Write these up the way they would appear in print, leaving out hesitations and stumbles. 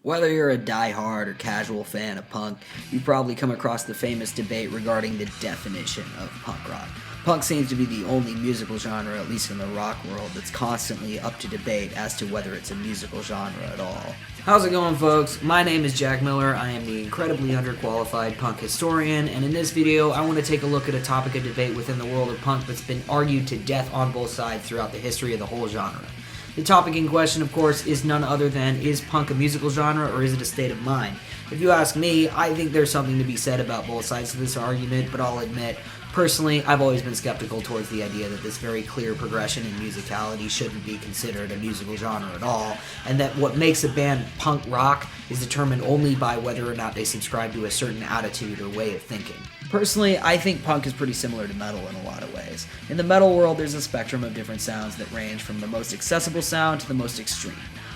Whether you're a die-hard or casual fan of punk, you've probably come across the famous debate regarding the definition of punk rock. Punk seems to be the only musical genre, at least in the rock world, that's constantly up to debate as to whether it's a musical genre at all. How's it going, folks? My name is Jack Miller. I am the incredibly underqualified punk historian, and in this video, I want to take a look at a topic of debate within the world of punk that's been argued to death on both sides throughout the history of the whole genre. The topic in question, of course, is none other than, is punk a musical genre or is it a state of mind? If you ask me, I think there's something to be said about both sides of this argument, but I'll admit, personally, I've always been skeptical towards the idea that this very clear progression in musicality shouldn't be considered a musical genre at all, and that what makes a band punk rock is determined only by whether or not they subscribe to a certain attitude or way of thinking. Personally, I think punk is pretty similar to metal in a lot of ways. In the metal world, there's a spectrum of different sounds that range from the most accessible sound to the most extreme.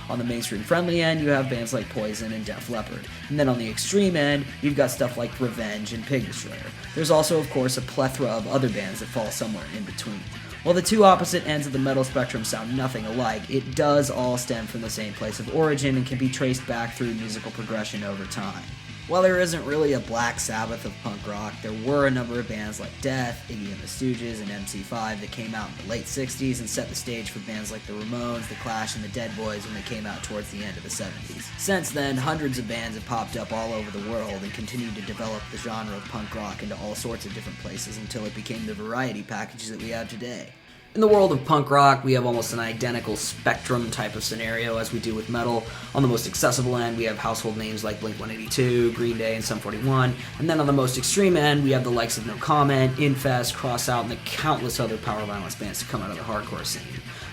On the mainstream-friendly end, you have bands like Poison and Def Leppard. And then on the extreme end, you've got stuff like Revenge and Pig Destroyer. There's also, of course, a plethora of other bands that fall somewhere in between. While the two opposite ends of the metal spectrum sound nothing alike, it does all stem from the same place of origin and can be traced back through musical progression over time. While there isn't really a Black Sabbath of punk rock, there were a number of bands like Death, Iggy and the Stooges, and MC5 that came out in the late 60s and set the stage for bands like the Ramones, the Clash, and the Dead Boys when they came out towards the end of the 70s. Since then, hundreds of bands have popped up all over the world and continued to develop the genre of punk rock into all sorts of different places until it became the variety package that we have today. In the world of punk rock, we have almost an identical spectrum type of scenario as we do with metal. On the most accessible end, we have household names like Blink-182, Green Day, and Sum 41. And then on the most extreme end, we have the likes of No Comment, Infest, Crossout, and the countless other power violence bands to come out of the hardcore scene.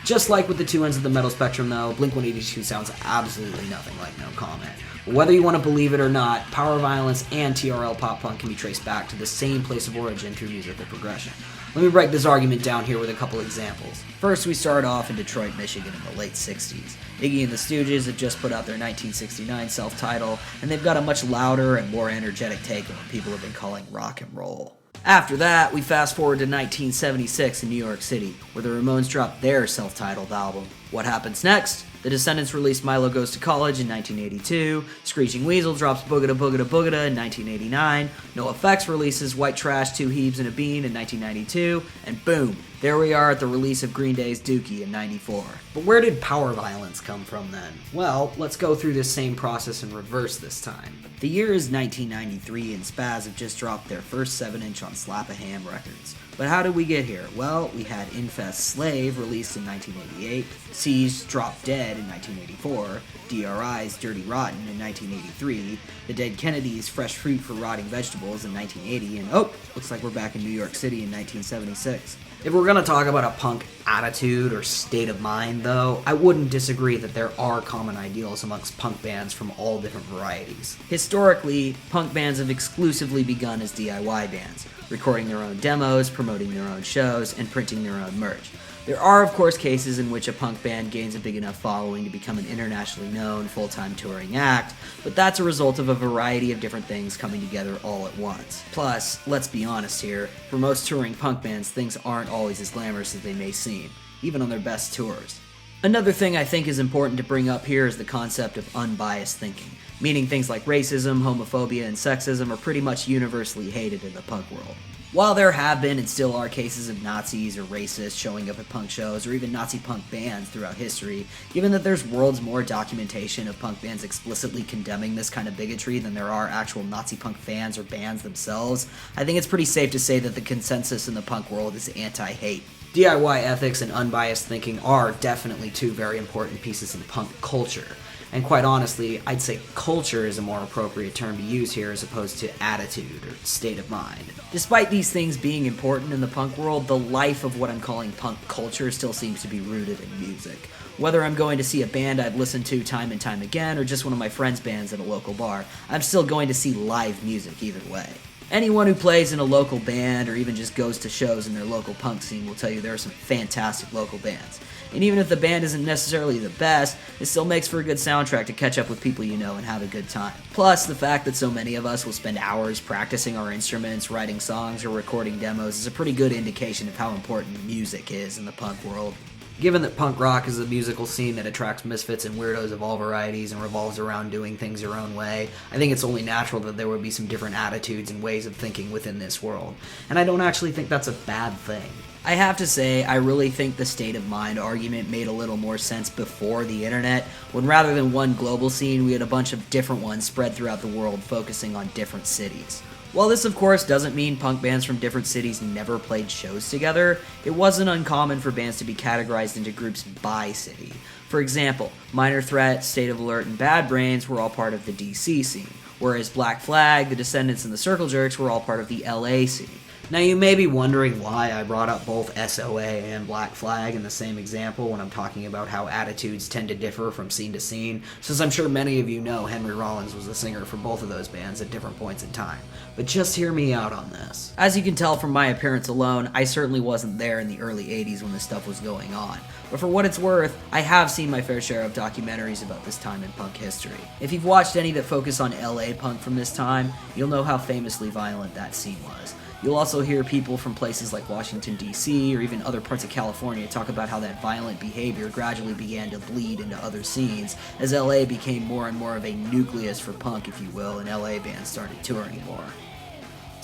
Just like with the two ends of the metal spectrum, though, Blink-182 sounds absolutely nothing like No Comment. Whether you want to believe it or not, power violence and TRL pop punk can be traced back to the same place of origin through musical progression. Let me break this argument down here with a couple examples. First, we start off in Detroit, Michigan in the late 60s. Iggy and the Stooges had just put out their 1969 self-title, and they've got a much louder and more energetic take on what people have been calling rock and roll. After that, we fast forward to 1976 in New York City, where the Ramones dropped their self-titled album. What happens next? The Descendants released Milo Goes to College in 1982, Screeching Weasel drops Boogada Boogada Boogada in 1989, NoFX releases White Trash, Two Heaves and a Bean in 1992, and boom, there we are at the release of Green Day's Dookie in 94. But where did power violence come from then? Well, let's go through this same process in reverse this time. The year is 1993 and Spaz have just dropped their first 7-inch on Slap a Ham Records. But how did we get here? Well, we had Infest's Slave released in 1988, Siege Drop Dead in 1984, DRI's Dirty Rotten in 1983, The Dead Kennedys' Fresh Fruit for Rotting Vegetables in 1980, and looks like we're back in New York City in 1976. If we're going to talk about a punk attitude or state of mind, though, I wouldn't disagree that there are common ideals amongst punk bands from all different varieties. Historically, punk bands have exclusively begun as DIY bands, recording their own demos, promoting their own shows, and printing their own merch. There are, of course, cases in which a punk band gains a big enough following to become an internationally known, full-time touring act, but that's a result of a variety of different things coming together all at once. Plus, let's be honest here, for most touring punk bands, things aren't always as glamorous as they may seem, even on their best tours. Another thing I think is important to bring up here is the concept of unbiased thinking, meaning things like racism, homophobia, and sexism are pretty much universally hated in the punk world. While there have been and still are cases of Nazis or racists showing up at punk shows or even Nazi punk bands throughout history, given that there's worlds more documentation of punk bands explicitly condemning this kind of bigotry than there are actual Nazi punk fans or bands themselves, I think it's pretty safe to say that the consensus in the punk world is anti-hate. DIY ethics and unbiased thinking are definitely two very important pieces in punk culture. And quite honestly, I'd say culture is a more appropriate term to use here as opposed to attitude or state of mind. Despite these things being important in the punk world, the life of what I'm calling punk culture still seems to be rooted in music. Whether I'm going to see a band I've listened to time and time again or just one of my friends' bands at a local bar, I'm still going to see live music either way. Anyone who plays in a local band or even just goes to shows in their local punk scene will tell you there are some fantastic local bands. And even if the band isn't necessarily the best, it still makes for a good soundtrack to catch up with people you know and have a good time. Plus, the fact that so many of us will spend hours practicing our instruments, writing songs, or recording demos is a pretty good indication of how important music is in the punk world. Given that punk rock is a musical scene that attracts misfits and weirdos of all varieties and revolves around doing things your own way, I think it's only natural that there would be some different attitudes and ways of thinking within this world. And I don't actually think that's a bad thing. I have to say, I really think the state of mind argument made a little more sense before the internet, when rather than one global scene, we had a bunch of different ones spread throughout the world focusing on different cities. While this of course doesn't mean punk bands from different cities never played shows together, it wasn't uncommon for bands to be categorized into groups by city. For example, Minor Threat, State of Alert, and Bad Brains were all part of the DC scene, whereas Black Flag, The Descendants, and the Circle Jerks were all part of the LA scene. Now you may be wondering why I brought up both SOA and Black Flag in the same example when I'm talking about how attitudes tend to differ from scene to scene, since I'm sure many of you know Henry Rollins was the singer for both of those bands at different points in time. But just hear me out on this. As you can tell from my appearance alone, I certainly wasn't there in the early 80s when this stuff was going on. But for what it's worth, I have seen my fair share of documentaries about this time in punk history. If you've watched any that focus on LA punk from this time, you'll know how famously violent that scene was. You'll also hear people from places like Washington, D.C., or even other parts of California talk about how that violent behavior gradually began to bleed into other scenes, as L.A. became more and more of a nucleus for punk, if you will, and L.A. bands started touring more.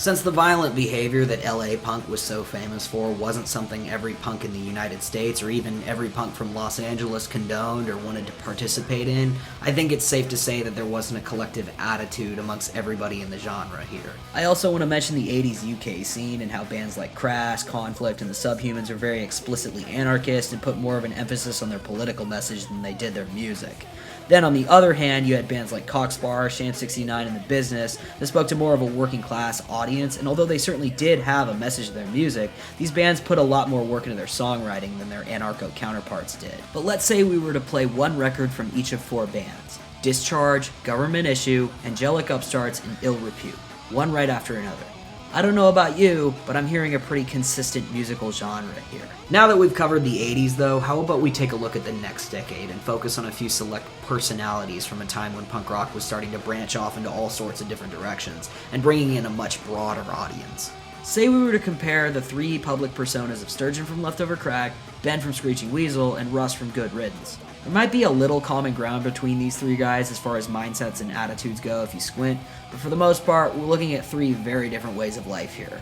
Since the violent behavior that LA punk was so famous for wasn't something every punk in the United States or even every punk from Los Angeles condoned or wanted to participate in, I think it's safe to say that there wasn't a collective attitude amongst everybody in the genre here. I also want to mention the 80s UK scene and how bands like Crass, Conflict, and the Subhumans are very explicitly anarchist and put more of an emphasis on their political message than they did their music. Then on the other hand, you had bands like Cockspar, Shan 69, and The Business that spoke to more of a working class audience, and although they certainly did have a message in their music, these bands put a lot more work into their songwriting than their anarcho counterparts did. But let's say we were to play one record from each of four bands: Discharge, Government Issue, Angelic Upstarts, and Ill Repute, one right after another. I don't know about you, but I'm hearing a pretty consistent musical genre here. Now that we've covered the 80s though, how about we take a look at the next decade and focus on a few select personalities from a time when punk rock was starting to branch off into all sorts of different directions, and bringing in a much broader audience. Say we were to compare the three public personas of Sturgeon from Leftover Crack, Ben from Screeching Weasel, and Russ from Good Riddance. There might be a little common ground between these three guys as far as mindsets and attitudes go if you squint, but for the most part, we're looking at three very different ways of life here.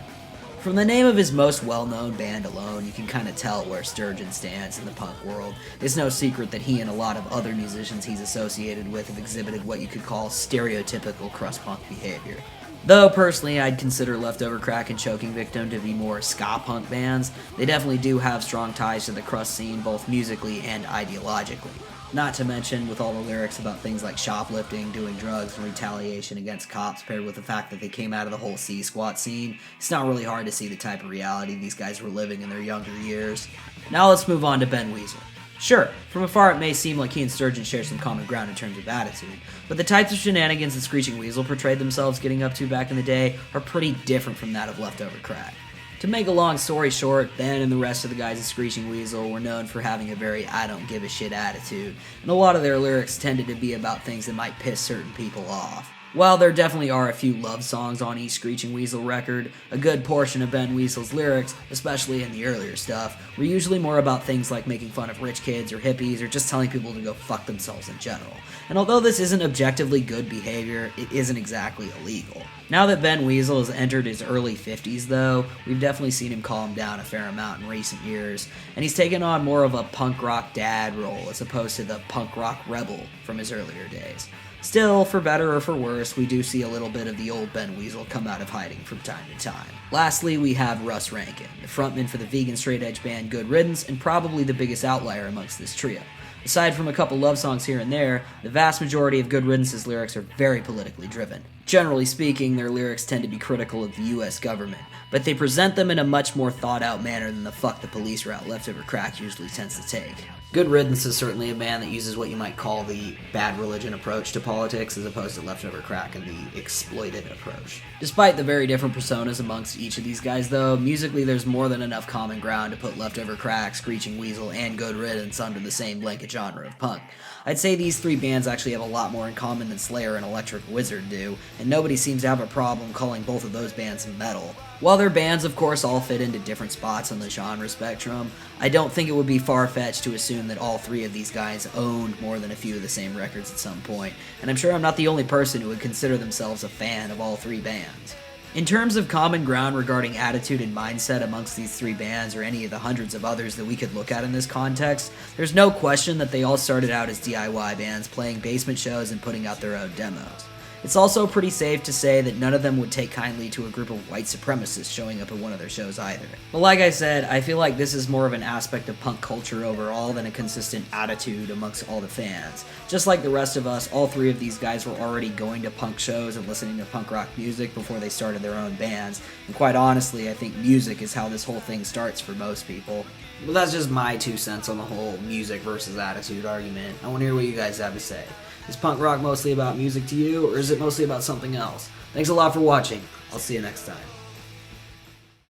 From the name of his most well-known band alone, you can kind of tell where Sturgeon stands in the punk world. It's no secret that he and a lot of other musicians he's associated with have exhibited what you could call stereotypical crust punk behavior. Though, personally, I'd consider Leftover Crack and Choking Victim to be more ska punk bands, they definitely do have strong ties to the crust scene both musically and ideologically. Not to mention, with all the lyrics about things like shoplifting, doing drugs, and retaliation against cops paired with the fact that they came out of the whole C-squat scene, it's not really hard to see the type of reality these guys were living in their younger years. Now let's move on to Ben Weasel. Sure, from afar it may seem like he and Sturgeon share some common ground in terms of attitude, but the types of shenanigans that Screeching Weasel portrayed themselves getting up to back in the day are pretty different from that of Leftover Crack. To make a long story short, Ben and the rest of the guys in Screeching Weasel were known for having a very I don't give a shit attitude, and a lot of their lyrics tended to be about things that might piss certain people off. While there definitely are a few love songs on each Screeching Weasel record, a good portion of Ben Weasel's lyrics, especially in the earlier stuff, were usually more about things like making fun of rich kids or hippies or just telling people to go fuck themselves in general. And although this isn't objectively good behavior, it isn't exactly illegal. Now that Ben Weasel has entered his early 50s though, we've definitely seen him calm down a fair amount in recent years, and he's taken on more of a punk rock dad role as opposed to the punk rock rebel from his earlier days. Still, for better or for worse, we do see a little bit of the old Ben Weasel come out of hiding from time to time. Lastly, we have Russ Rankin, the frontman for the vegan straight edge band Good Riddance, and probably the biggest outlier amongst this trio. Aside from a couple love songs here and there, the vast majority of Good Riddance's lyrics are very politically driven. Generally speaking, their lyrics tend to be critical of the US government, but they present them in a much more thought-out manner than the fuck the police route Leftover Crack usually tends to take. Good Riddance is certainly a band that uses what you might call the bad religion approach to politics as opposed to Leftover Crack and the exploited approach. Despite the very different personas amongst each of these guys though, musically there's more than enough common ground to put Leftover Crack, Screeching Weasel, and Good Riddance under the same blanket genre of punk. I'd say these three bands actually have a lot more in common than Slayer and Electric Wizard do, and nobody seems to have a problem calling both of those bands metal. While their bands of course all fit into different spots on the genre spectrum, I don't think it would be far-fetched to assume that all three of these guys owned more than a few of the same records at some point, and I'm sure I'm not the only person who would consider themselves a fan of all three bands. In terms of common ground regarding attitude and mindset amongst these three bands or any of the hundreds of others that we could look at in this context, there's no question that they all started out as DIY bands playing basement shows and putting out their own demos. It's also pretty safe to say that none of them would take kindly to a group of white supremacists showing up at one of their shows either. But like I said, I feel like this is more of an aspect of punk culture overall than a consistent attitude amongst all the fans. Just like the rest of us, all three of these guys were already going to punk shows and listening to punk rock music before they started their own bands, and quite honestly, I think music is how this whole thing starts for most people. But that's just my 2 cents on the whole music versus attitude argument. I want to hear what you guys have to say. Is punk rock mostly about music to you, or is it mostly about something else? Thanks a lot for watching. I'll see you next time.